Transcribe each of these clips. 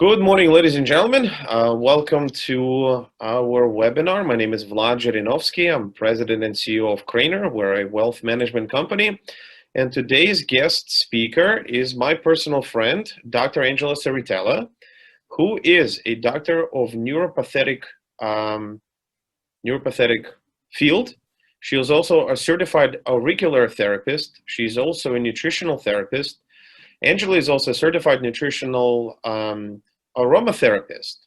Good morning, ladies and gentlemen. Welcome to our webinar. My name is Vlad Zhirinovsky. I'm president and CEO of Craner. We're a wealth management company. And today's guest speaker is my personal friend, Dr. Angela Serritella, who is a doctor of neuropathic field. She is also a certified auricular therapist. She's also a nutritional therapist. Angela is also a certified nutritional aromatherapist.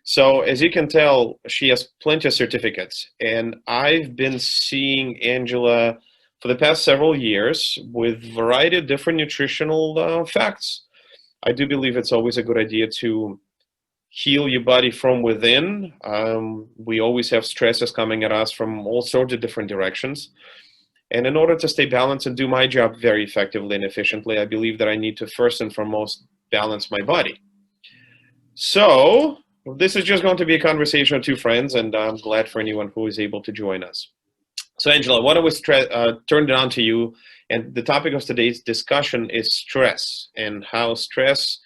So as you can tell, she has plenty of certificates. And I've been seeing Angela for the past several years with a variety of different nutritional facts. I do believe it's always a good idea to heal your body from within. We always have stresses coming at us from all sorts of different directions. And in order to stay balanced and do my job very effectively and efficiently, I believe that I need to first and foremost balance my body. So this is just going to be a conversation with two friends, and I'm glad for anyone who is able to join us. So Angela, why don't we turn it on to you? And the topic of today's discussion is stress and how stress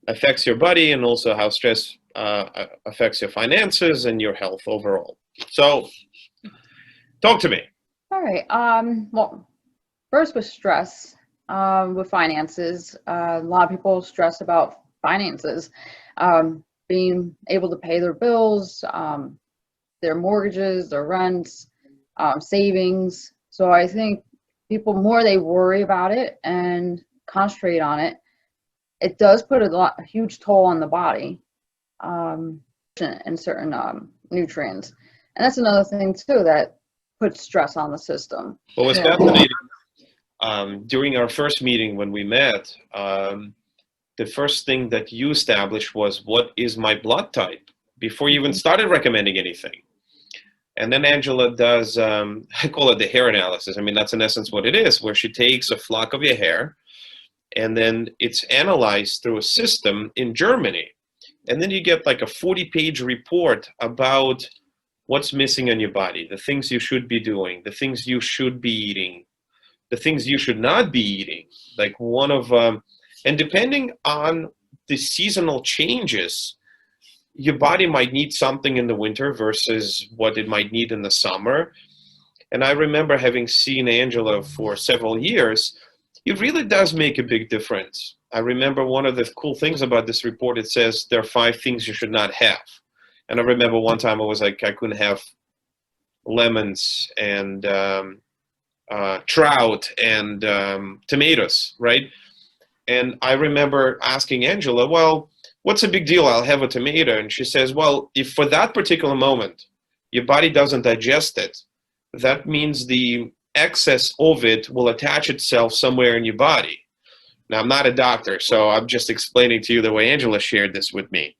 affects your body and also how stress affects your finances and your health overall. So talk to me. All right. Well, first with stress, with finances, a lot of people stress about finances, being able to pay their bills, their mortgages, their rents, savings. So I think people, more they worry about it and concentrate on it, it does put a huge toll on the body, and certain nutrients. And that's another thing too that puts stress on the system. What was fascinating, during our first meeting when we met, the first thing that you established was, what is my blood type, before you even started recommending anything. And then Angela does, I call it the hair analysis. I mean, that's in essence what it is, where she takes a flock of your hair and then it's analyzed through a system in Germany. And then you get like a 40-page report about what's missing in your body, the things you should be doing, the things you should be eating, the things you should not be eating. Like and depending on the seasonal changes, your body might need something in the winter versus what it might need in the summer. And I remember having seen Angela for several years, it really does make a big difference. I remember one of the cool things about this report, it says there are 5 things you should not have. And I remember one time I was like, I couldn't have lemons and trout and tomatoes, right? And I remember asking Angela, well, what's a big deal? I'll have a tomato. And she says, well, if for that particular moment your body doesn't digest it, that means the excess of it will attach itself somewhere in your body. Now, I'm not a doctor, so I'm just explaining to you the way Angela shared this with me.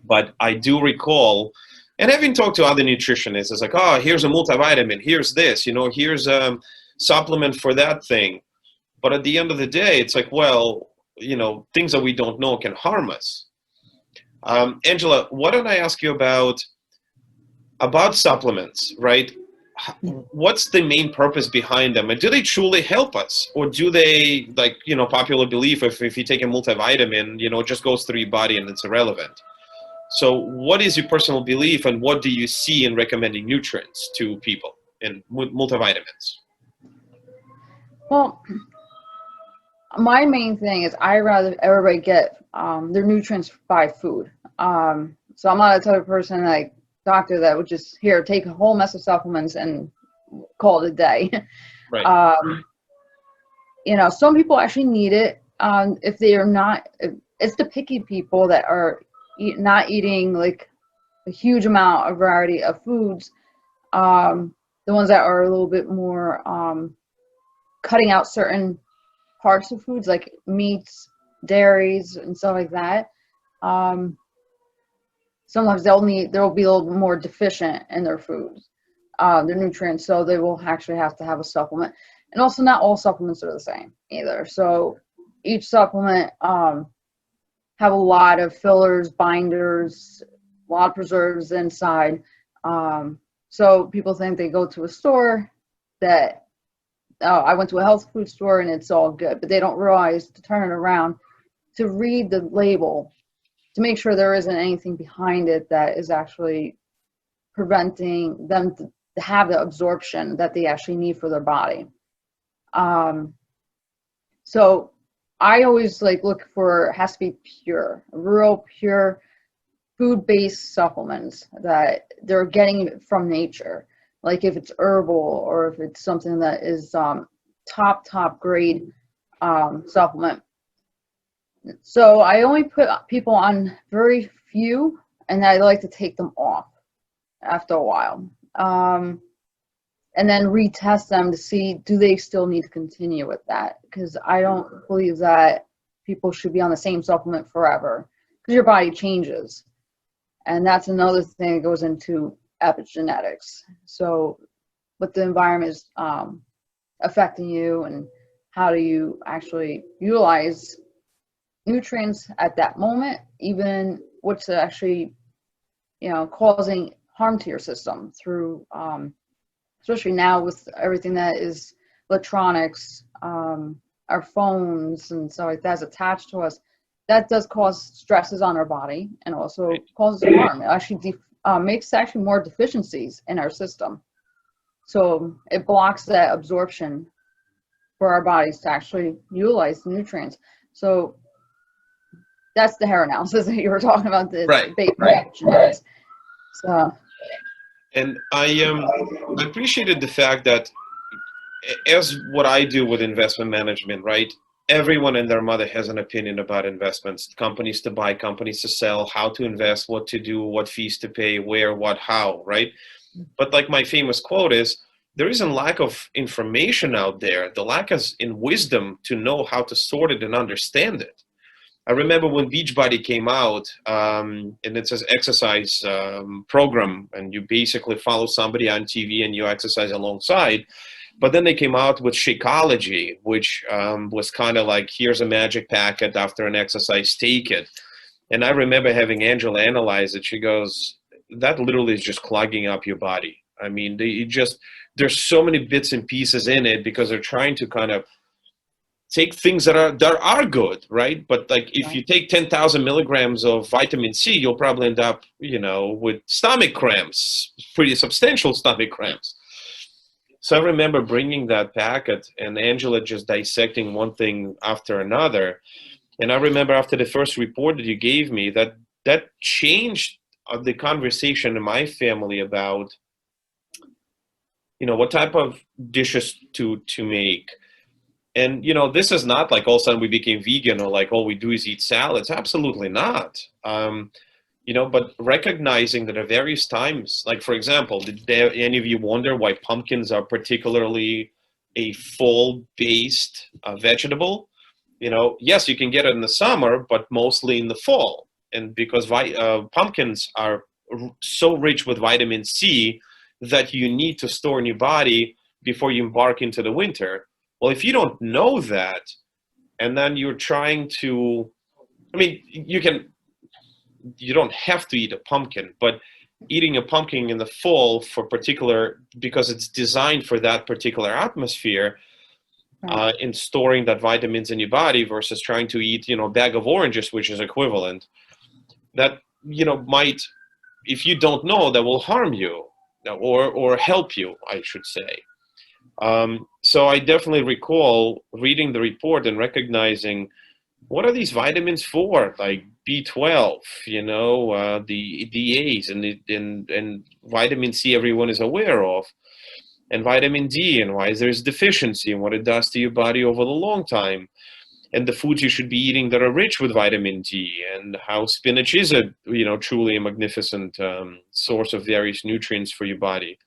But I do recall, and having talked to other nutritionists, it's like, oh, here's a multivitamin, here's this, here's a supplement for that thing. But at the end of the day, it's like, well, things that we don't know can harm us. Angela, why don't I ask you about supplements, right? What's the main purpose behind them? And do they truly help us? Or do they, like, popular belief, if you take a multivitamin, it just goes through your body and it's irrelevant? So what is your personal belief, and what do you see in recommending nutrients to people in multivitamins? Well, my main thing is I rather everybody get their nutrients by food. So I'm not a type of person like doctor that would just take a whole mess of supplements and call it a day. Right. Some people actually need it. If they are not, it's the picky people that are not eating like a huge amount of variety of foods. The ones that are a little bit more cutting out certain parts of foods like meats, dairies, and stuff like that. Sometimes they'll be a little bit more deficient in their foods, their nutrients, so they will actually have to have a supplement. And also, not all supplements are the same either. So each supplement have a lot of fillers, binders, a lot of preservatives inside. So people think they go to a store that, oh, I went to a health food store and it's all good, but they don't realize to turn it around, to read the label to make sure there isn't anything behind it that is actually preventing them to have the absorption that they actually need for their body. So I always like look for, it has to be pure, real pure food-based supplements that they're getting from nature. Like if it's herbal or if it's something that is top grade supplement. So I only put people on very few, and I like to take them off after a while. And then retest them to see, do they still need to continue with that? Because I don't believe that people should be on the same supplement forever, because your body changes. And that's another thing that goes into epigenetics. So what the environment is affecting you, and how do you actually utilize nutrients at that moment, even what's actually, causing harm to your system through, especially now with everything that is electronics, our phones and stuff like that's attached to us. That does cause stresses on our body and also causes harm. It actually makes actually more deficiencies in our system. So it blocks that absorption for our bodies to actually utilize the nutrients. So that's the hair analysis that you were talking about, the genetics. So. And I appreciated the fact that, as what I do with investment management, right? Everyone and their mother has an opinion about investments, companies to buy, companies to sell, how to invest, what to do, what fees to pay, where, what, how, right? But like my famous quote is, there isn't lack of information out there. The lack is in wisdom to know how to sort it and understand it. I remember when Beachbody came out, and it says exercise program, and you basically follow somebody on TV and you exercise alongside. But then they came out with Shakeology, which was kind of like, here's a magic packet after an exercise, take it. And I remember having Angela analyze it. She goes, that literally is just clogging up your body. I mean, there's so many bits and pieces in it because they're trying to kind of take things that are good, right? But like if you take 10,000 milligrams of vitamin C, you'll probably end up, with stomach cramps, pretty substantial stomach cramps. So I remember bringing that packet and Angela just dissecting one thing after another. And I remember after the first report that you gave me, that changed the conversation in my family about, what type of dishes to make. And, this is not like all of a sudden we became vegan or like all we do is eat salads. Absolutely not. But recognizing that at various times, like for example, did any of you wonder why pumpkins are particularly a fall-based vegetable? Yes, you can get it in the summer, but mostly in the fall. And because pumpkins are so rich with vitamin C that you need to store in your body before you embark into the winter. Well, if you don't know that, and then you're trying to, you don't have to eat a pumpkin, but eating a pumpkin in the fall because it's designed for that particular atmosphere, in storing that vitamins in your body versus trying to eat, a bag of oranges, which is equivalent, that, might, if you don't know, that will harm you or help you, I should say. So I definitely recall reading the report and recognizing, what are these vitamins for? Like B12, the A's and vitamin C everyone is aware of, and vitamin D and why there's deficiency and what it does to your body over the long time, and the foods you should be eating that are rich with vitamin D, and how spinach is truly a magnificent source of various nutrients for your body.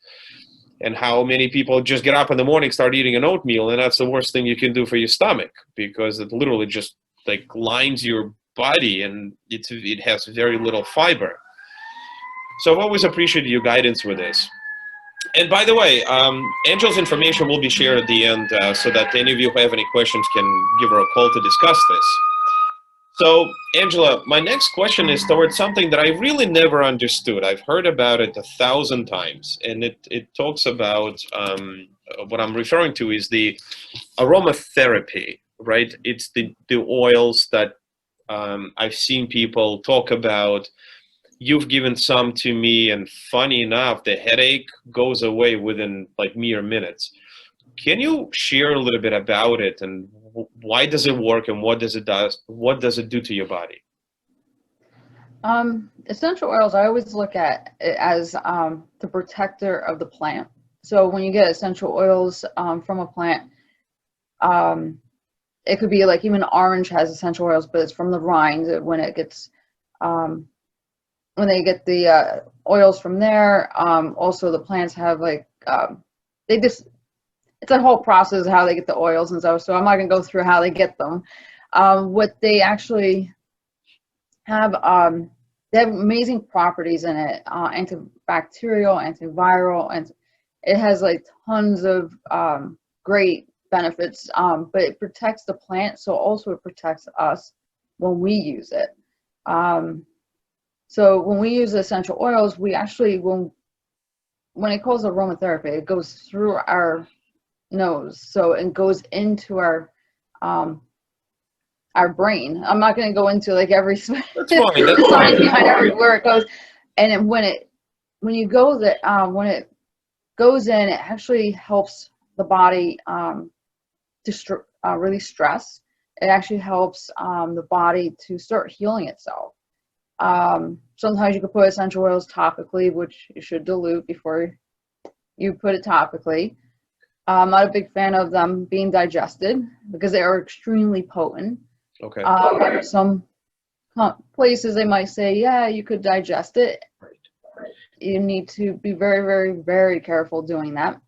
And how many people just get up in the morning, start eating an oatmeal, and that's the worst thing you can do for your stomach because it literally just like lines your body and it has very little fiber. So I've always appreciated your guidance with this. And by the way, Angela's information will be shared at the end so that any of you who have any questions can give her a call to discuss this. So, Angela, my next question is towards something that I really never understood. I've heard about it 1,000 times, and it talks about what I'm referring to is the aromatherapy, right? It's the oils that I've seen people talk about, you've given some to me, and funny enough, the headache goes away within like mere minutes. Can you share a little bit about it, and why does it work, and what does it do to your body? Essential oils, I always look at it as the protector of the plant. So when you get essential oils from a plant, it could be like even orange has essential oils, but it's from the rind. When it gets when they get the oils from there, also the plants have like they just, it's a whole process how they get the oils and stuff. So I'm not gonna go through how they get them. What they actually have, they have amazing properties in it, antibacterial, antiviral, and it has like tons of great benefits, but it protects the plant, so also it protects us when we use it. So when we use essential oils, we actually, when it calls aromatherapy, it goes through our nose, so it goes into our brain. I'm not going to go into like every That's fine. That's the science fine. behind where it goes, and when you go that when it goes in, it actually helps the body to release stress. It actually helps the body to start healing itself. Sometimes you can put essential oils topically, which you should dilute before you put it topically. I'm not a big fan of them being digested because they are extremely potent. Okay. Some places they might say, yeah, you could digest it. You need to be very, very, very careful doing that,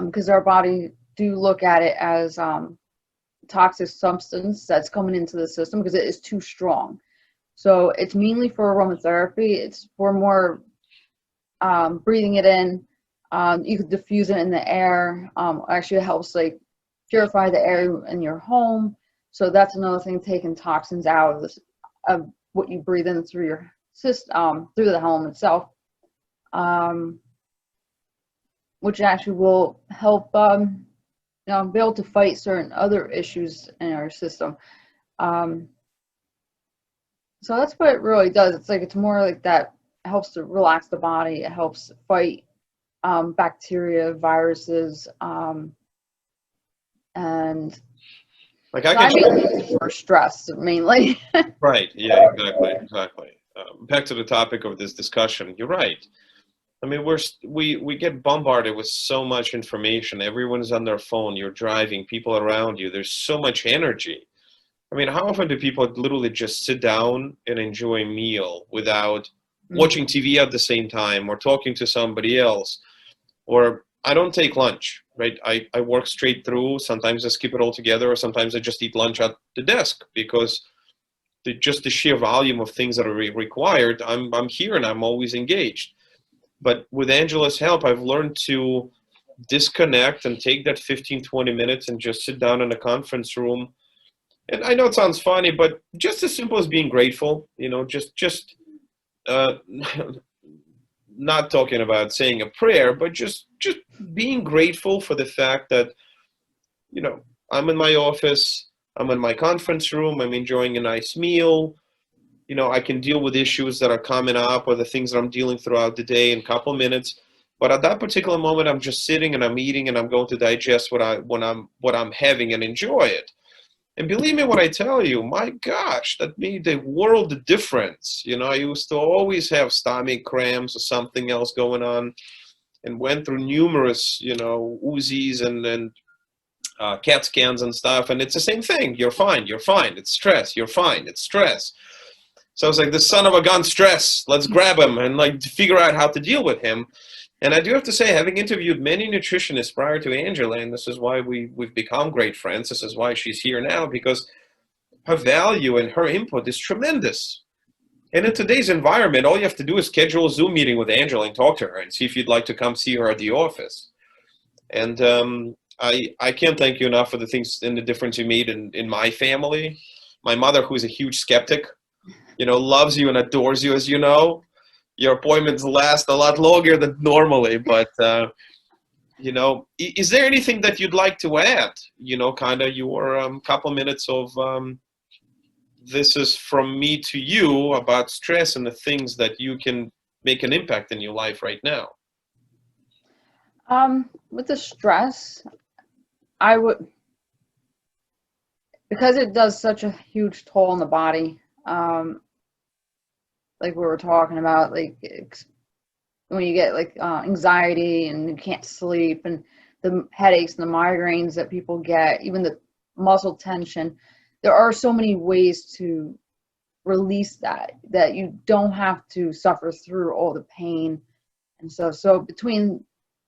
because our body do look at it as toxic substance that's coming into the system because it is too strong. So it's mainly for aromatherapy. It's for more breathing it in. You could diffuse it in the air. Actually, it helps like purify the air in your home. So that's another thing, taking toxins out of this, of what you breathe in through your system, through the home itself, which actually will help be able to fight certain other issues in our system. So that's what it really does. It's like, it's more like that. It helps to relax the body. It helps fight bacteria, viruses, and Like I I can. mean for stress mainly. Right. Yeah. Exactly. Exactly. Back to the topic of this discussion. You're right. I mean, we get bombarded with so much information. Everyone's on their phone. You're driving. People around you. There's so much energy. I mean, how often do people literally just sit down and enjoy a meal without watching TV at the same time or talking to somebody else? Or I don't take lunch, right? I work straight through. Sometimes I skip it altogether, or sometimes I just eat lunch at the desk because just the sheer volume of things that are required, I'm here and I'm always engaged. But with Angela's help, I've learned to disconnect and take that 15, 20 minutes and just sit down in a conference room. And I know it sounds funny, but just as simple as being grateful, just uh, not talking about saying a prayer, but just being grateful for the fact that, you know, I'm in my office, I'm in my conference room, I'm enjoying a nice meal. I can deal with issues that are coming up or the things that I'm dealing throughout the day in a couple minutes. But at that particular moment, I'm just sitting and I'm eating and I'm going to digest what I'm having and enjoy it. And believe me when I tell you, my gosh, that made a world of difference. I used to always have stomach cramps or something else going on, and went through numerous, Uzis and CAT scans and stuff. And it's the same thing. You're fine. You're fine. It's stress. You're fine. It's stress. So I was like, the son of a gun, stress. Let's grab him and like figure out how to deal with him. And I do have to say, having interviewed many nutritionists prior to Angela, and this is why we've become great friends, this is why she's here now, because her value and her input is tremendous. And in today's environment, all you have to do is schedule a Zoom meeting with Angela and talk to her and see if you'd like to come see her at the office. And I can't thank you enough for the things and the difference you made in my family. My mother, who's a huge skeptic, loves you and adores you, as you know. Your appointments last a lot longer than normally, but is there anything that you'd like to add? Kind of your couple minutes of this is from me to you about stress and the things that you can make an impact in your life right now. With the stress, I would, because it does such a huge toll on the body, like we were talking about, like when you get like anxiety and you can't sleep, and the headaches and the migraines that people get, even the muscle tension, there are so many ways to release that you don't have to suffer through all the pain and stuff. So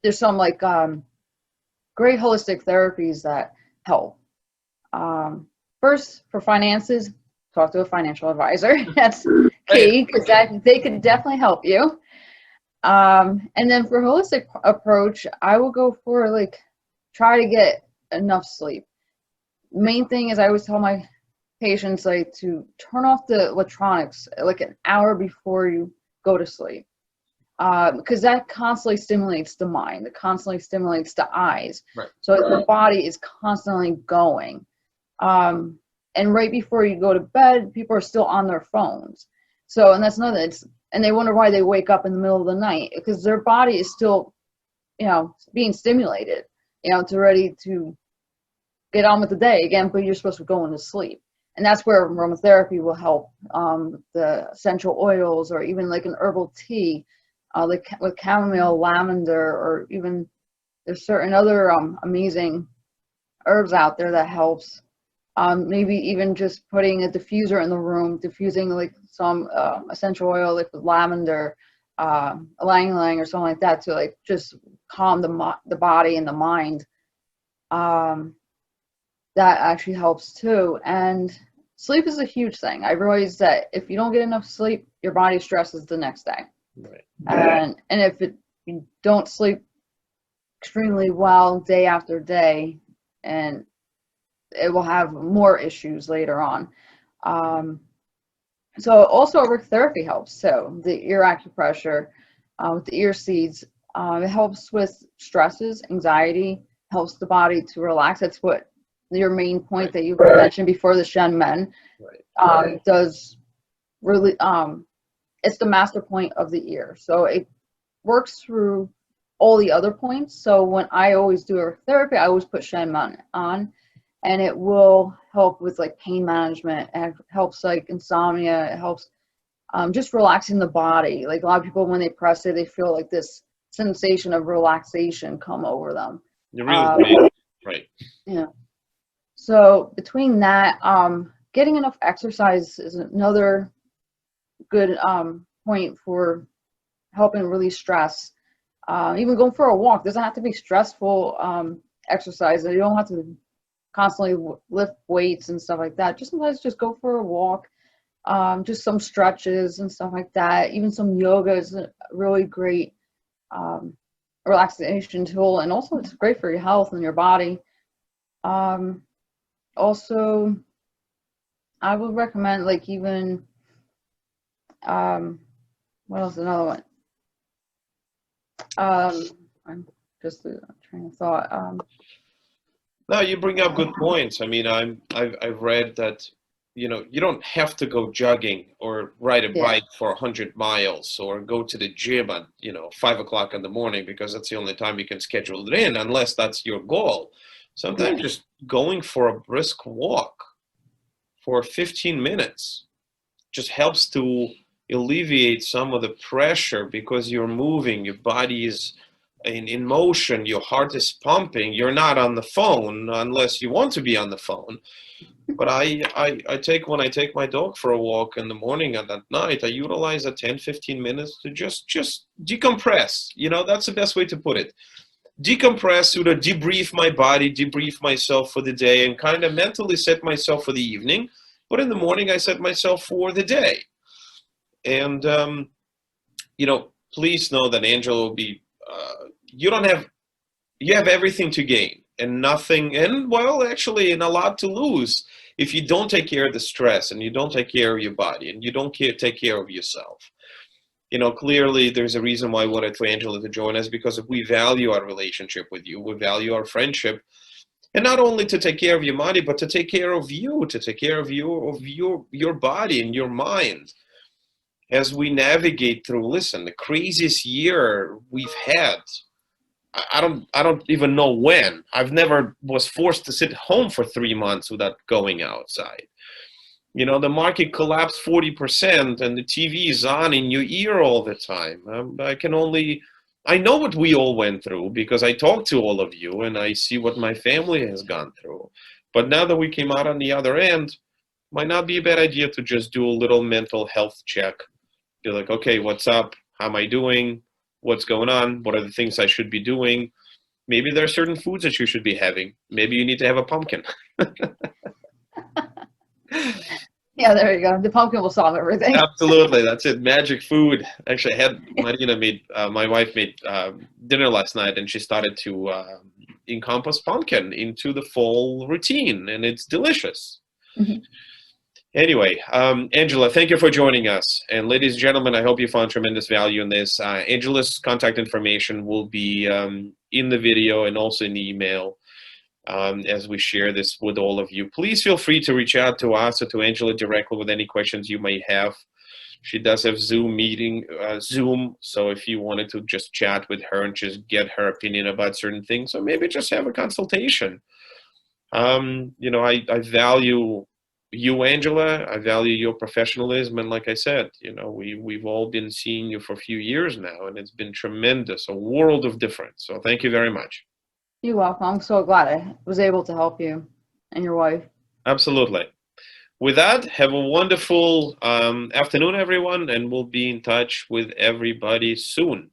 there's some like great holistic therapies that help. First, for finances, talk to a financial advisor. That's key, because they could definitely help you. And then for holistic approach, I will go for like, try to get enough sleep. Main thing is I always tell my patients like to turn off the electronics like an hour before you go to sleep, because that constantly stimulates the mind, it constantly stimulates the eyes, Right. So the body is constantly going. And right before you go to bed, people are still on their phones. So, and that's another, and they wonder why they wake up in the middle of the night, because their body is still, being stimulated, to ready to get on with the day again, but you're supposed to go into sleep. And that's where aromatherapy will help, the essential oils, or even like an herbal tea, like with chamomile, lavender, or even there's certain other amazing herbs out there that helps. Maybe even just putting a diffuser in the room, diffusing like some essential oil, like with lavender, ylang ylang, or something like that, to like just calm the body and the mind. That actually helps too. And sleep is a huge thing. I realize that if you don't get enough sleep, your body stresses the next day. Right. And if you don't sleep extremely well day after day, and it will have more issues later on. So also work therapy helps. So the ear acupressure with the ear seeds, it helps with stresses, anxiety, helps the body to relax. That's what your main point, right, that you mentioned before, the Shen Men, right, does really, it's the master point of the ear. So it works through all the other points. So when I always do a therapy, I always put Shen Men on, and it will help with like pain management, and it helps like insomnia. It helps just relaxing the body. Like a lot of people, when they press it, they feel like this sensation of relaxation come over them. You're really right. Yeah. So between that, getting enough exercise is another good point for helping release stress. Even going for a walk doesn't have to be stressful exercise. You don't have to constantly lift weights and stuff like that. Just sometimes just go for a walk, just some stretches and stuff like that. Even some yoga is a really great relaxation tool, and also it's great for your health and your body. Also, I would recommend like even what else? Another one. I'm just train of thought. No, you bring up good points. I mean, I've read that, you don't have to go jogging or ride a bike for 100 miles or go to the gym at 5 o'clock in the morning, because that's the only time you can schedule it in, unless that's your goal. Sometimes just going for a brisk walk for 15 minutes just helps to alleviate some of the pressure, because you're moving, your body is in motion, your heart is pumping, you're not on the phone unless you want to be on the phone. But when I take my dog for a walk in the morning and at night, I utilize a 10-15 minutes to just decompress. That's the best way to put it. Decompress, sort of debrief my body, debrief myself for the day, and kind of mentally set myself for the evening. But in the morning, I set myself for the day. And, please know that Angela will be, you have everything to gain and nothing, and actually, and a lot to lose if you don't take care of the stress, and you don't take care of your body, and you don't take care of yourself. Clearly there's a reason why I wanted for Angela to join us, because we value our relationship with you. We value our friendship. And not only to take care of your money, but to take care of you, to take care of your body and your mind as we navigate through. Listen, the craziest year we've had. I don't even know when. I've never was forced to sit home for 3 months without going outside. The market collapsed 40% and the TV is on in your ear all the time. I know what we all went through because I talk to all of you and I see what my family has gone through. But now that we came out on the other end, might not be a bad idea to just do a little mental health check. Be like, okay, what's up? How am I doing? What's going on? What are the things I should be doing? Maybe there are certain foods that you should be having. Maybe you need to have a pumpkin. Yeah, there you go. The pumpkin will solve everything. Absolutely, that's it. Magic food. Actually, I had Marina made my wife made dinner last night, and she started to encompass pumpkin into the fall routine, and it's delicious. Mhm. Anyway, Angela, thank you for joining us. And ladies and gentlemen, I hope you found tremendous value in this. Angela's contact information will be in the video and also in the email as we share this with all of you. Please feel free to reach out to us or to Angela directly with any questions you may have. She does have Zoom, so if you wanted to just chat with her and just get her opinion about certain things, or maybe just have a consultation. I value you, Angela. I value your professionalism, and like I said, we've all been seeing you for a few years now, and it's been tremendous, a world of difference. So thank you very much. You're welcome. I'm so glad I was able to help you and your wife. Absolutely. With that, have a wonderful afternoon, everyone, and we'll be in touch with everybody soon.